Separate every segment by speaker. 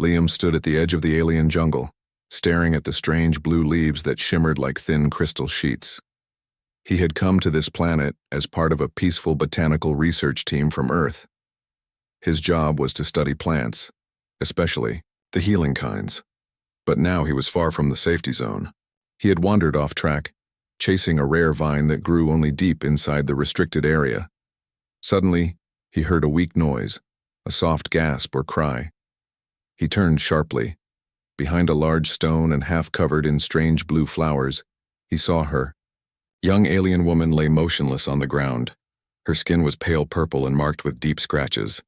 Speaker 1: Liam stood at the edge of the alien jungle, staring at the strange blue leaves that shimmered like thin crystal sheets. He had come to this planet as part of a peaceful botanical research team from Earth. His job was to study plants, especially the healing kinds. But now he was far from the safety zone. He had wandered off track, chasing a rare vine that grew only deep inside the restricted area. Suddenly, he heard a weak noise, a soft gasp or cry. He turned sharply. Behind a large stone and half covered in strange blue flowers, he saw her. Young alien woman lay motionless on the ground. Her skin was pale purple and marked with deep scratches.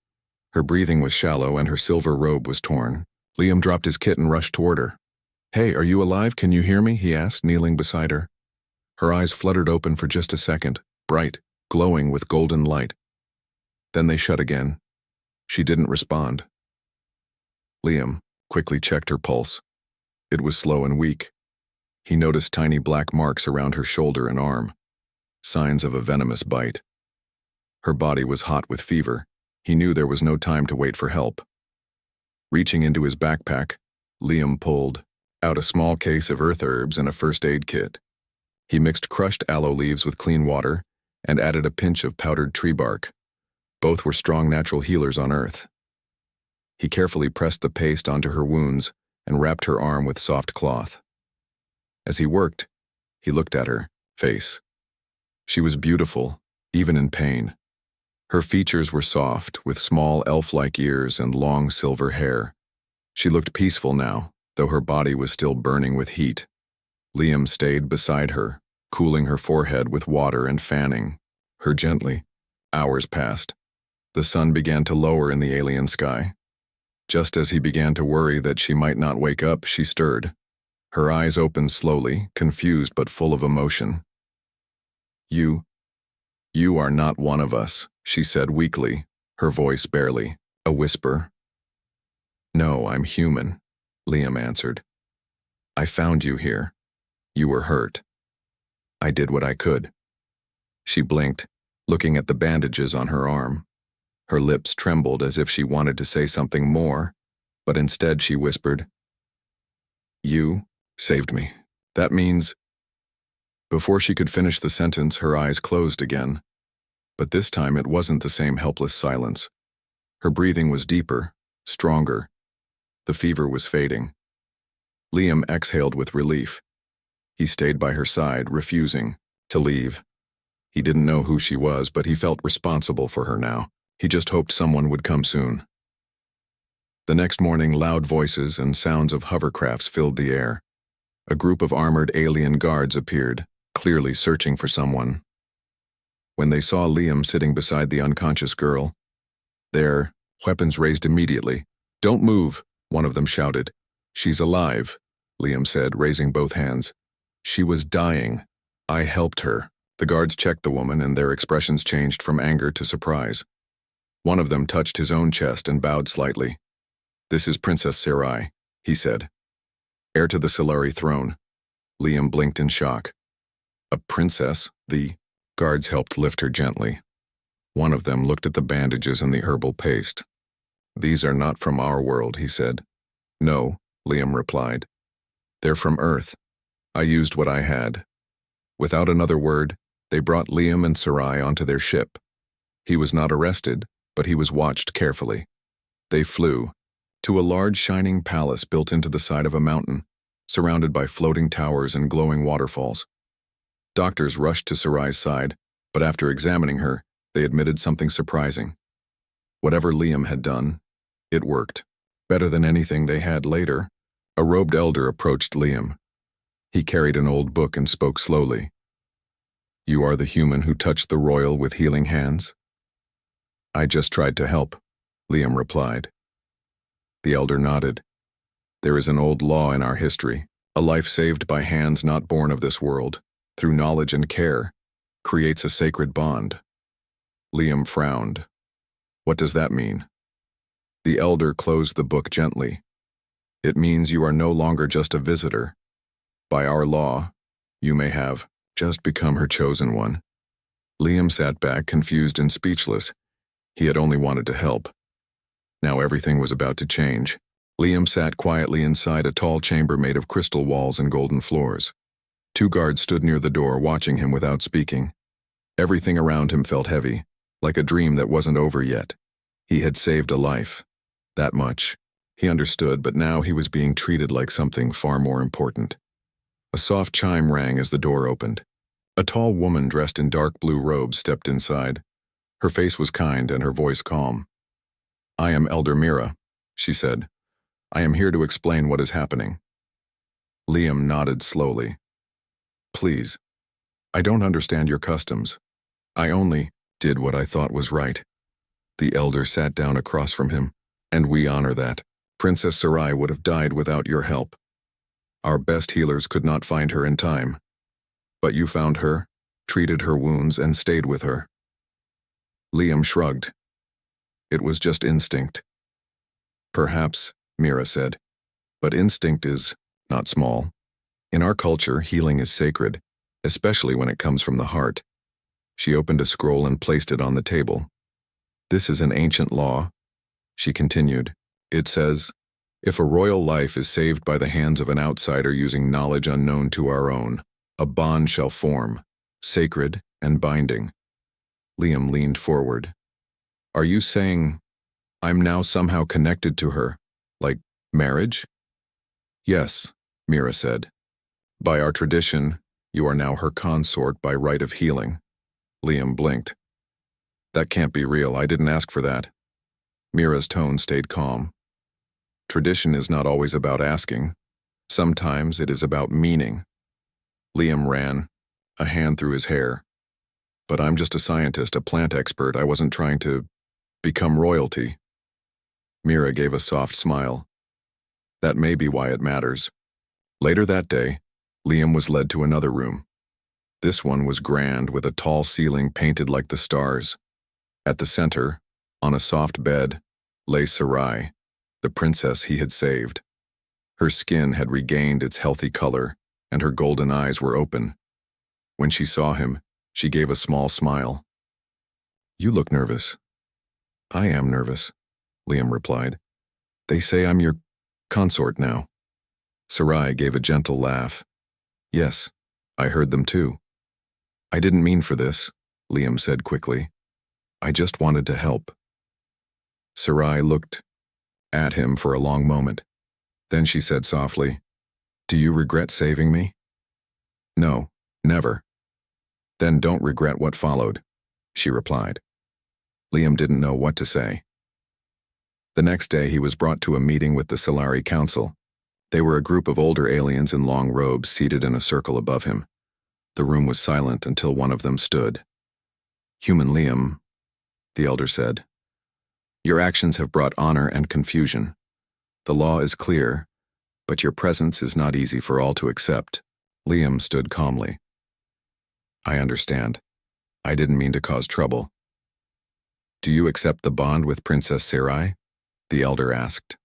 Speaker 1: Her breathing was shallow and her silver robe was torn. Liam dropped his kit and rushed toward her. "Hey, are you alive? Can you hear me?" he asked, kneeling beside her. Her eyes fluttered open for just a second, bright, glowing with golden light. Then they shut again. She didn't respond. Liam quickly checked her pulse. It was slow and weak. He noticed tiny black marks around her shoulder and arm, signs of a venomous bite. Her body was hot with fever. He knew there was no time to wait for help. Reaching into his backpack, Liam pulled out a small case of earth herbs and a first aid kit. He mixed crushed aloe leaves with clean water and added a pinch of powdered tree bark. Both were strong natural healers on Earth. He carefully pressed the paste onto her wounds and wrapped her arm with soft cloth. As he worked, he looked at her face. She was beautiful, even in pain. Her features were soft, with small elf-like ears and long silver hair. She looked peaceful now, though her body was still burning with heat. Liam stayed beside her, cooling her forehead with water and fanning her gently. Hours passed. The sun began to lower in the alien sky. Just as he began to worry that she might not wake up, she stirred. Her eyes opened slowly, confused but full of emotion. You are not one of us," she said weakly, her voice barely a whisper. "No, I'm human," Liam answered. "I found you here. You were hurt. I did what I could." She blinked, looking at the bandages on her arm. Her lips trembled as if she wanted to say something more, but instead she whispered, "You saved me. That means—" Before she could finish the sentence, her eyes closed again. But this time it wasn't the same helpless silence. Her breathing was deeper, stronger. The fever was fading. Liam exhaled with relief. He stayed by her side, refusing to leave. He didn't know who she was, but he felt responsible for her now. He just hoped someone would come soon. The next morning, loud voices and sounds of hovercrafts filled the air. A group of armored alien guards appeared, clearly searching for someone. When they saw Liam sitting beside the unconscious girl, their weapons raised immediately. "Don't move," one of them shouted. "She's alive," Liam said, raising both hands. "She was dying. I helped her." The guards checked the woman, and their expressions changed from anger to surprise. One of them touched his own chest and bowed slightly. "This is Princess Sarai," he said. "Heir to the Solari throne." Liam blinked in shock. "A princess?" The guards helped lift her gently. One of them looked at the bandages and the herbal paste. "These are not from our world," he said. "No," Liam replied. "They're from Earth. I used what I had." Without another word, they brought Liam and Sarai onto their ship. He was not arrested, but he was watched carefully. They flew to a large shining palace built into the side of a mountain, surrounded by floating towers and glowing waterfalls. Doctors rushed to Sarai's side, but after examining her, they admitted something surprising. Whatever Liam had done, it worked. Better than anything they had later. A robed elder approached Liam. He carried an old book and spoke slowly. "You are the human who touched the royal with healing hands?" "I just tried to help," Liam replied. The elder nodded. "There is an old law in our history. A life saved by hands not born of this world, through knowledge and care, creates a sacred bond." Liam frowned. "What does that mean?" The elder closed the book gently. "It means you are no longer just a visitor. By our law, you may have just become her chosen one." Liam sat back, confused and speechless. He had only wanted to help. Now everything was about to change. Liam sat quietly inside a tall chamber made of crystal walls and golden floors. 2 guards stood near the door, watching him without speaking. Everything around him felt heavy, like a dream that wasn't over yet. He had saved a life. That much. He understood, but now he was being treated like something far more important. A soft chime rang as the door opened. A tall woman dressed in dark blue robes stepped inside. Her face was kind and her voice calm. "I am Elder Mira," she said. "I am here to explain what is happening." Liam nodded slowly. "Please. I don't understand your customs. I only did what I thought was right." The elder sat down across from him. "And we honor that. Princess Sarai would have died without your help. Our best healers could not find her in time. But you found her, treated her wounds, and stayed with her." Liam shrugged. "It was just instinct." "Perhaps," Mira said. "But instinct is not small. In our culture, healing is sacred, especially when it comes from the heart." She opened a scroll and placed it on the table. "This is an ancient law," she continued. "It says, if a royal life is saved by the hands of an outsider using knowledge unknown to our own, a bond shall form, sacred and binding." Liam leaned forward. "Are you saying I'm now somehow connected to her, like marriage?" "Yes," Mira said. "By our tradition, you are now her consort by right of healing." Liam blinked. "That can't be real. I didn't ask for that." Mira's tone stayed calm. "Tradition is not always about asking. Sometimes it is about meaning." Liam ran, a hand through his hair. "But I'm just a scientist, a plant expert. I wasn't trying to become royalty." Mira gave a soft smile. "That may be why it matters." Later that day, Liam was led to another room. This one was grand, with a tall ceiling painted like the stars. At the center, on a soft bed, lay Sarai, the princess he had saved. Her skin had regained its healthy color, and her golden eyes were open. When she saw him, she gave a small smile. "You look nervous." "I am nervous," Liam replied. "They say I'm your consort now." Sarai gave a gentle laugh. "Yes, I heard them too." "I didn't mean for this," Liam said quickly. "I just wanted to help." Sarai looked at him for a long moment. Then she said softly, "Do you regret saving me?" "No, never." "Then don't regret what followed," she replied. Liam didn't know what to say. The next day he was brought to a meeting with the Solari Council. They were a group of older aliens in long robes seated in a circle above him. The room was silent until one of them stood. "Human Liam," the elder said, "your actions have brought honor and confusion. The law is clear, but your presence is not easy for all to accept." Liam stood calmly. "I understand. I didn't mean to cause trouble." "Do you accept the bond with Princess Sarai?" the elder asked.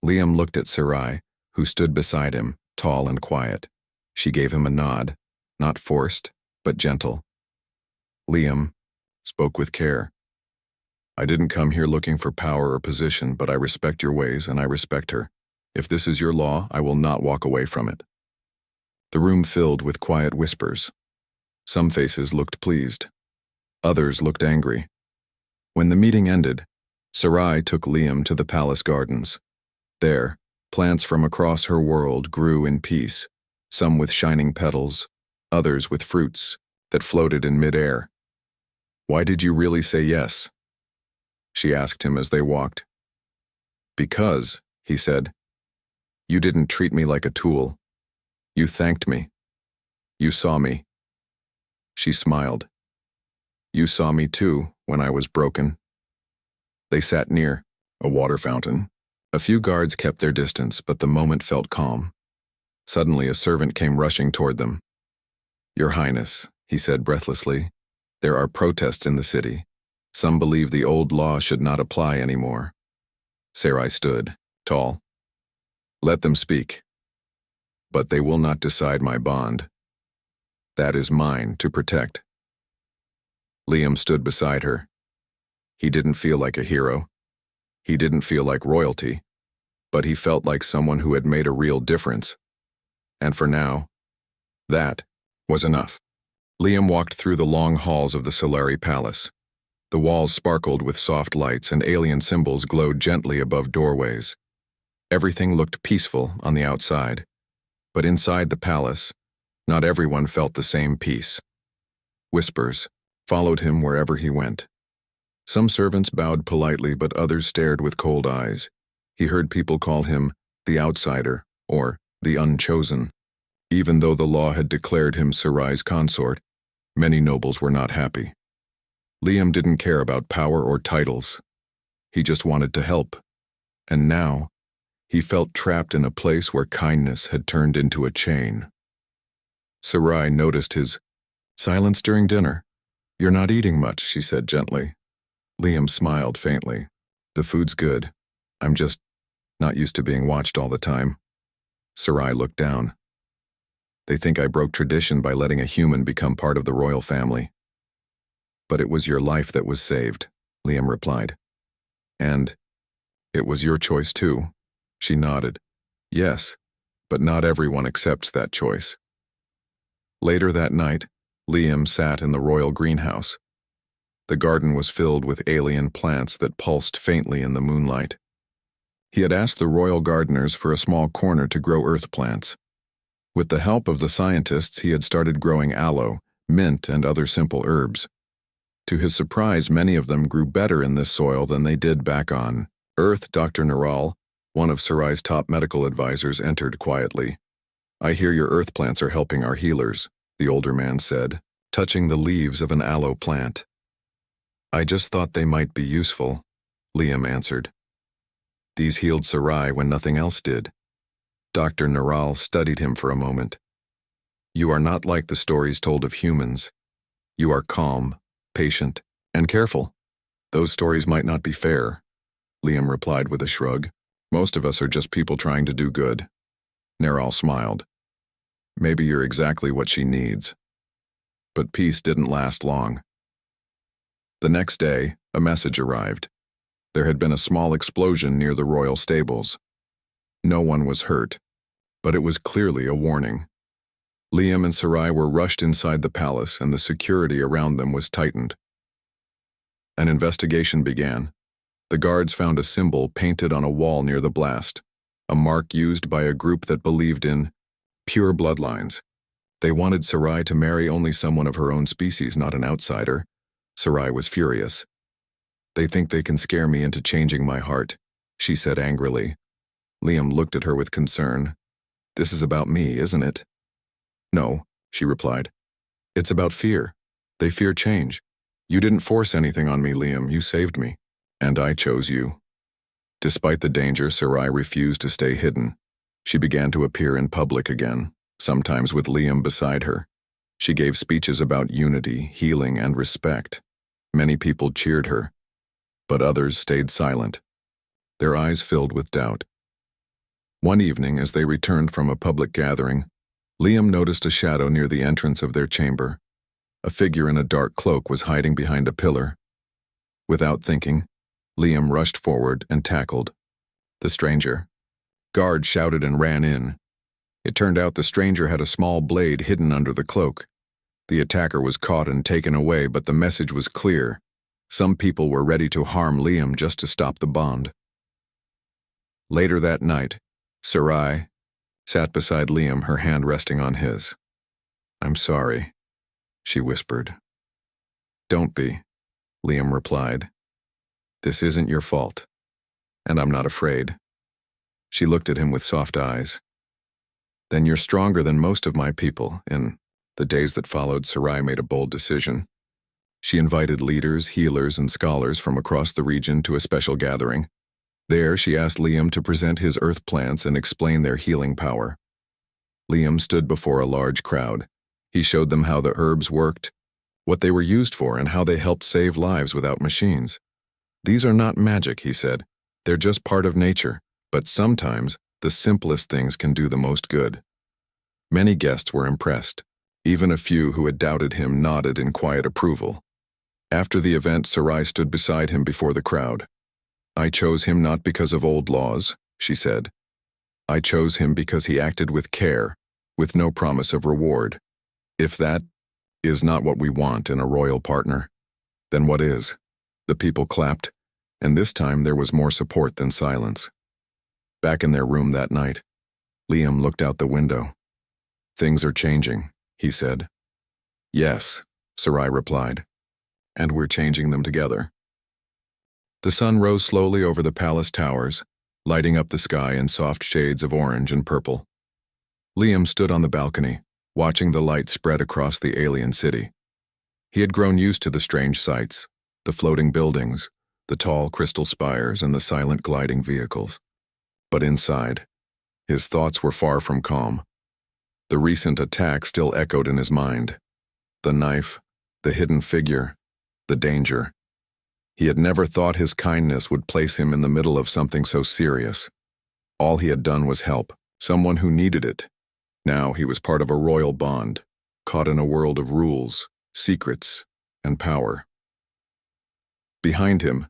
Speaker 1: Liam looked at Sarai, who stood beside him, tall and quiet. She gave him a nod, not forced, but gentle. Liam spoke with care. "I didn't come here looking for power or position, but I respect your ways and I respect her. If this is your law, I will not walk away from it." The room filled with quiet whispers. Some faces looked pleased. Others looked angry. When the meeting ended, Sarai took Liam to the palace gardens. There, plants from across her world grew in peace, some with shining petals, others with fruits that floated in midair. "Why did you really say yes?" she asked him as they walked. "Because," he said, "you didn't treat me like a tool. You thanked me. You saw me." She smiled. "You saw me too, when I was broken." They sat near a water fountain. A few guards kept their distance, but the moment felt calm. Suddenly a servant came rushing toward them. "Your Highness," he said breathlessly, "there are protests in the city. Some believe the old law should not apply anymore." Sarai stood, tall. "Let them speak. But they will not decide my bond. That is mine to protect." Liam stood beside her. He didn't feel like a hero. He didn't feel like royalty. but he felt like someone who had made a real difference. And for now, that was enough. Liam walked through the long halls of the Solari Palace. The walls sparkled with soft lights and alien symbols glowed gently above doorways. Everything looked peaceful on the outside, but inside the palace, not everyone felt the same peace. Whispers followed him wherever he went. Some servants bowed politely, but others stared with cold eyes. He heard people call him the outsider or the unchosen. Even though the law had declared him Sarai's consort, many nobles were not happy. Liam didn't care about power or titles. He just wanted to help. And now, he felt trapped in a place where kindness had turned into a chain. Sarai noticed his silence during dinner. "You're not eating much," she said gently. Liam smiled faintly. "The food's good. I'm just not used to being watched all the time." Sarai looked down. "They think I broke tradition by letting a human become part of the royal family." "But it was your life that was saved," Liam replied. "And it was your choice too." She nodded. "Yes, but not everyone accepts that choice." Later that night, Liam sat in the royal greenhouse. The garden was filled with alien plants that pulsed faintly in the moonlight. He had asked the royal gardeners for a small corner to grow earth plants. With the help of the scientists, he had started growing aloe, mint, and other simple herbs. To his surprise, many of them grew better in this soil than they did back on Earth. Dr. Naral, one of Sarai's top medical advisors, entered quietly. "I hear your earth plants are helping our healers," the older man said, touching the leaves of an aloe plant. "I just thought they might be useful," Liam answered. "These healed Sarai when nothing else did." Dr. Naral studied him for a moment. "You are not like the stories told of humans. You are calm, patient, and careful. Those stories might not be fair," Liam replied with a shrug. "Most of us are just people trying to do good." Naral smiled. "Maybe you're exactly what she needs." But peace didn't last long. The next day, a message arrived. There had been a small explosion near the royal stables. No one was hurt, but it was clearly a warning. Liam and Sarai were rushed inside the palace, and the security around them was tightened. An investigation began. The guards found a symbol painted on a wall near the blast, a mark used by a group that believed in pure bloodlines. They wanted Sarai to marry only someone of her own species, not an outsider. Sarai was furious. "They think they can scare me into changing my heart," she said angrily. Liam looked at her with concern. "This is about me, isn't it?" "No," she replied. "It's about fear. They fear change. You didn't force anything on me, Liam. You saved me. And I chose you." Despite the danger, Sarai refused to stay hidden. She began to appear in public again, sometimes with Liam beside her. She gave speeches about unity, healing, and respect. Many people cheered her, but others stayed silent, their eyes filled with doubt. One evening, as they returned from a public gathering, Liam noticed a shadow near the entrance of their chamber. A figure in a dark cloak was hiding behind a pillar. Without thinking, Liam rushed forward and tackled the stranger. Guards shouted and ran in. It turned out the stranger had a small blade hidden under the cloak. The attacker was caught and taken away, but the message was clear. Some people were ready to harm Liam just to stop the bond. Later that night, Sarai sat beside Liam, her hand resting on his. "I'm sorry," she whispered. "Don't be," Liam replied. "This isn't your fault, and I'm not afraid." She looked at him with soft eyes. "Then you're stronger than most of my people." In the days that followed, Sarai made a bold decision. She invited leaders, healers, and scholars from across the region to a special gathering. There, she asked Liam to present his earth plants and explain their healing power. Liam stood before a large crowd. He showed them how the herbs worked, what they were used for, and how they helped save lives without machines. "These are not magic," he said. "They're just part of nature, but sometimes the simplest things can do the most good." Many guests were impressed. Even a few who had doubted him nodded in quiet approval. After the event, Sarai stood beside him before the crowd. "I chose him not because of old laws," she said. I chose him because he acted with care, with no promise of reward. If that is not what we want in a royal partner, then what is? The people clapped, and this time there was more support than silence. Back in their room that night, Liam looked out the window. Things are changing, he said. Yes, Sarai replied. And we're changing them together. The sun rose slowly over the palace towers, lighting up the sky in soft shades of orange and purple. Liam stood on the balcony, watching the light spread across the alien city. He had grown used to the strange sights, the floating buildings, the tall crystal spires, and the silent gliding vehicles. But inside, his thoughts were far from calm. The recent attack still echoed in his mind. The knife, the hidden figure, the danger. He had never thought his kindness would place him in the middle of something so serious. All he had done was help, someone who needed it. Now he was part of a royal bond, caught in a world of rules, secrets, and power. Behind him,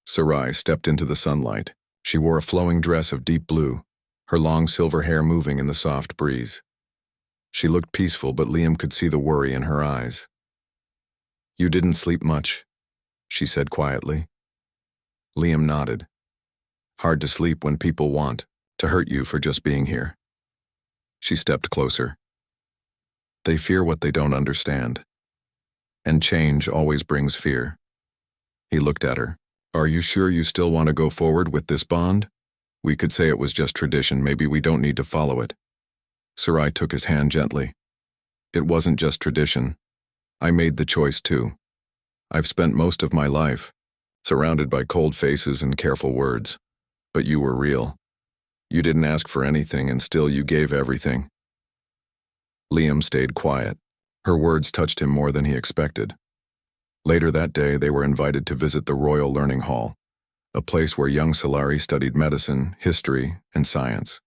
Speaker 1: Sarai stepped into the sunlight. She wore a flowing dress of deep blue, her long silver hair moving in the soft breeze. She looked peaceful, but Liam could see the worry in her eyes. You didn't sleep much, she said quietly. Liam nodded. Hard to sleep when people want to hurt you for just being here. She stepped closer. They fear what they don't understand. And change always brings fear. He looked at her. Are you sure you still want to go forward with this bond? We could say it was just tradition, maybe we don't need to follow it. Sarai took his hand gently. It wasn't just tradition. I made the choice too. I've spent most of my life surrounded by cold faces and careful words. But you were real. You didn't ask for anything, and still you gave everything. Liam stayed quiet. Her words touched him more than he expected. Later that day, they were invited to visit the Royal Learning Hall, a place where young Solari studied medicine, history, and science.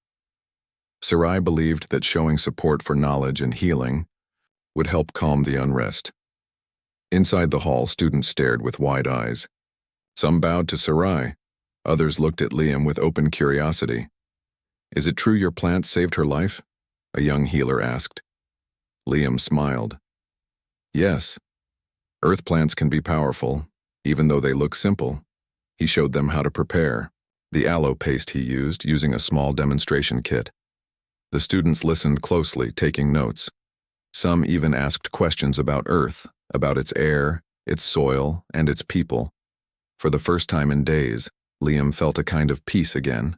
Speaker 1: Sarai believed that showing support for knowledge and healing would help calm the unrest. Inside the hall, students stared with wide eyes. Some bowed to Sarai. Others looked at Liam with open curiosity. Is it true your plant saved her life? A young healer asked. Liam smiled. Yes. Earth plants can be powerful, even though they look simple. He showed them how to prepare. The aloe paste he used, using a small demonstration kit. The students listened closely, taking notes. Some even asked questions about Earth, about its air, its soil, and its people. For the first time in days, Liam felt a kind of peace again.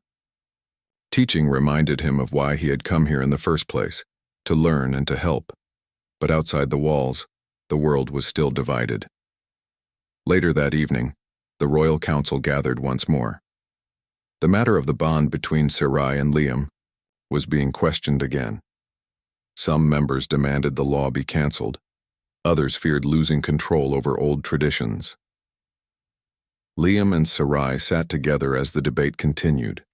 Speaker 1: Teaching reminded him of why he had come here in the first place, to learn and to help. But outside the walls, the world was still divided. Later that evening, the Royal Council gathered once more. The matter of the bond between Sarai and Liam was being questioned again. Some members demanded the law be cancelled. Others feared losing control over old traditions. Liam and Sarai sat together as the debate continued.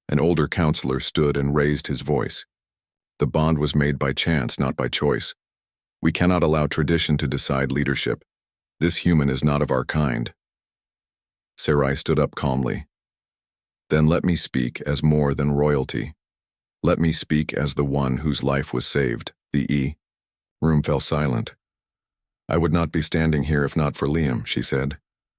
Speaker 1: An older counselor stood and raised his voice. The bond was made by chance, not by choice. We cannot allow tradition to decide leadership. This human is not of our kind. Sarai stood up calmly. Then let me speak as more than royalty. Let me speak as the one whose life was saved, the Room fell silent. I would not be standing here if not for Liam, she said.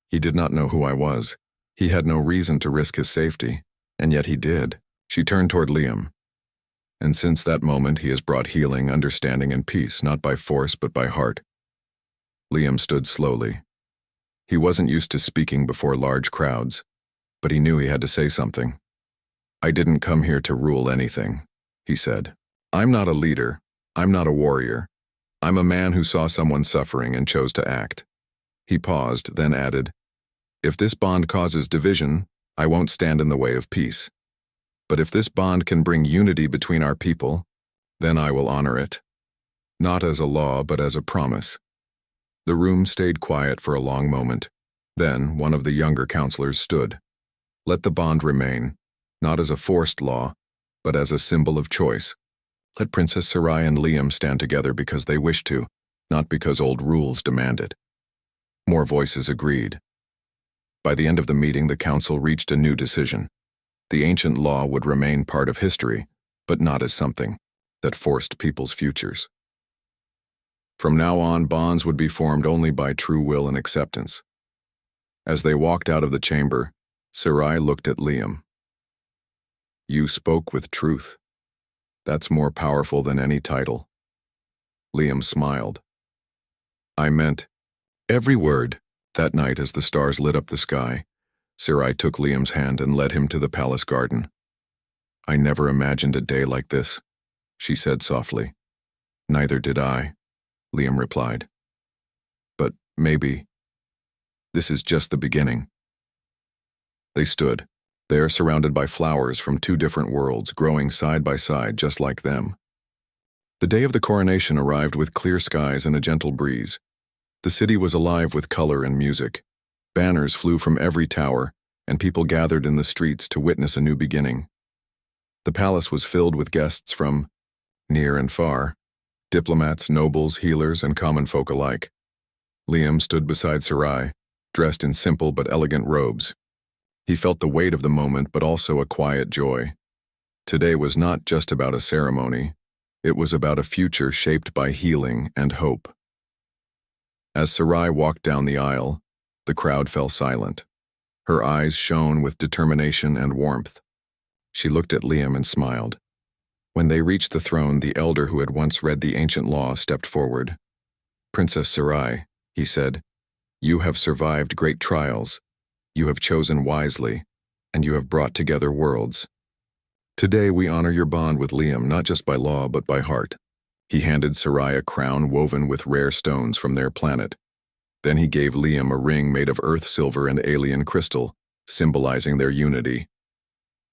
Speaker 1: He did not know who I was. He had no reason to risk his safety. And yet he did. She turned toward Liam. And since that moment he has brought healing, understanding, and peace, not by force but by heart. Liam stood slowly. He wasn't used to speaking before large crowds, but he knew he had to say something. I didn't come here to rule anything, he said. I'm not a leader. I'm not a warrior. I'm a man who saw someone suffering and chose to act. He paused, then added, If this bond causes division, I won't stand in the way of peace. But if this bond can bring unity between our people, then I will honor it. Not as a law, but as a promise. The room stayed quiet for a long moment. Then one of the younger counselors stood. Let the bond remain, not as a forced law, but as a symbol of choice. Let Princess Sarai and Liam stand together because they wish to, not because old rules demand it. More voices agreed. By the end of the meeting, the council reached a new decision. The ancient law would remain part of history, but not as something that forced people's futures. From now on, bonds would be formed only by true will and acceptance. As they walked out of the chamber, Sarai looked at Liam. "You spoke with truth. That's more powerful than any title." Liam smiled. "I meant every word." That night, as the stars lit up the sky, Sarai took Liam's hand and led him to the palace garden. "I never imagined a day like this," she said softly. "Neither did I," Liam replied. "But maybe this is just the beginning." They stood, there surrounded by flowers from two different worlds, growing side by side just like them. The day of the coronation arrived with clear skies and a gentle breeze. The city was alive with color and music. Banners flew from every tower, and people gathered in the streets to witness a new beginning. The palace was filled with guests from near and far, diplomats, nobles, healers, and common folk alike. Liam stood beside Sarai, dressed in simple but elegant robes. He felt the weight of the moment, but also a quiet joy. Today was not just about a ceremony. It was about a future shaped by healing and hope. As Sarai walked down the aisle, the crowd fell silent. Her eyes shone with determination and warmth. She looked at Liam and smiled. When they reached the throne, the elder who had once read the ancient law stepped forward. "Princess Sarai," he said, "you have survived great trials. You have chosen wisely, and you have brought together worlds. Today we honor your bond with Liam, not just by law but by heart." He handed Sarai a crown woven with rare stones from their planet. Then he gave Liam a ring made of earth silver and alien crystal, symbolizing their unity.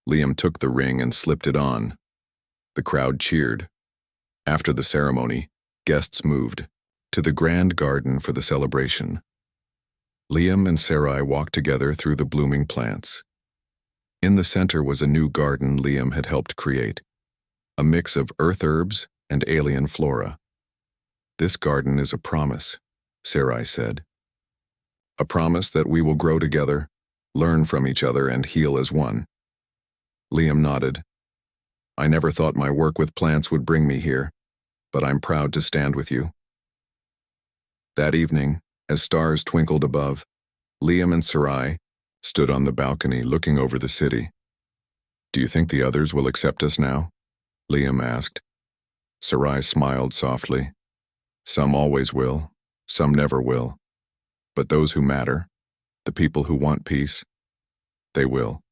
Speaker 1: Liam took the ring and slipped it on. The crowd cheered. After the ceremony, guests moved to the grand garden for the celebration. Liam and Sarai walked together through the blooming plants. In the center was a new garden Liam had helped create, a mix of earth herbs and alien flora. "This garden is a promise," Sarai said. "A promise that we will grow together, learn from each other, and heal as one." Liam nodded. "I never thought my work with plants would bring me here, but I'm proud to stand with you." That evening, as stars twinkled above, Liam and Sarai stood on the balcony looking over the city. "Do you think the others will accept us now?" Liam asked. Sarai smiled softly. "Some always will, some never will. But those who matter, the people who want peace, they will."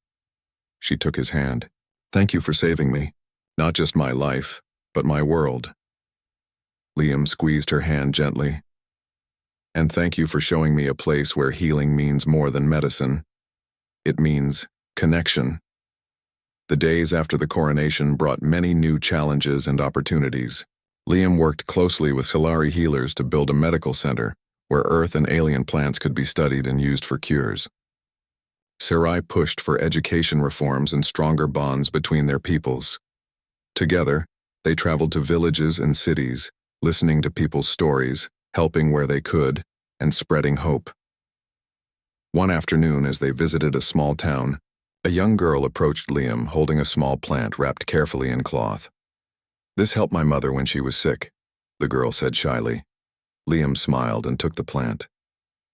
Speaker 1: She took his hand. "Thank you for saving me, not just my life, but my world." Liam squeezed her hand gently. "And thank you for showing me a place where healing means more than medicine. It means connection." The days after the coronation brought many new challenges and opportunities. Liam worked closely with Solari healers to build a medical center where earth and alien plants could be studied and used for cures. Sarai pushed for education reforms and stronger bonds between their peoples. Together, they traveled to villages and cities, listening to people's stories, helping where they could, and spreading hope. One afternoon, as they visited a small town, a young girl approached Liam holding a small plant wrapped carefully in cloth. "This helped my mother when she was sick," the girl said shyly. Liam smiled and took the plant.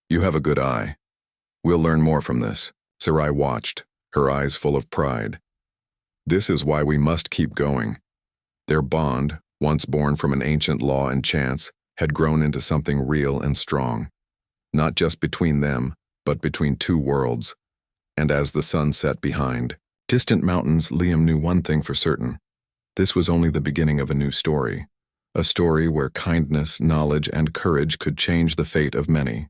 Speaker 1: "You have a good eye. We'll learn more from this." Sarai watched, her eyes full of pride. This is why we must keep going. Their bond, once born from an ancient law and chance, had grown into something real and strong. Not just between them, but between two worlds. And as the sun set behind distant mountains, Liam knew one thing for certain. This was only the beginning of a new story. A story where kindness, knowledge, and courage could change the fate of many.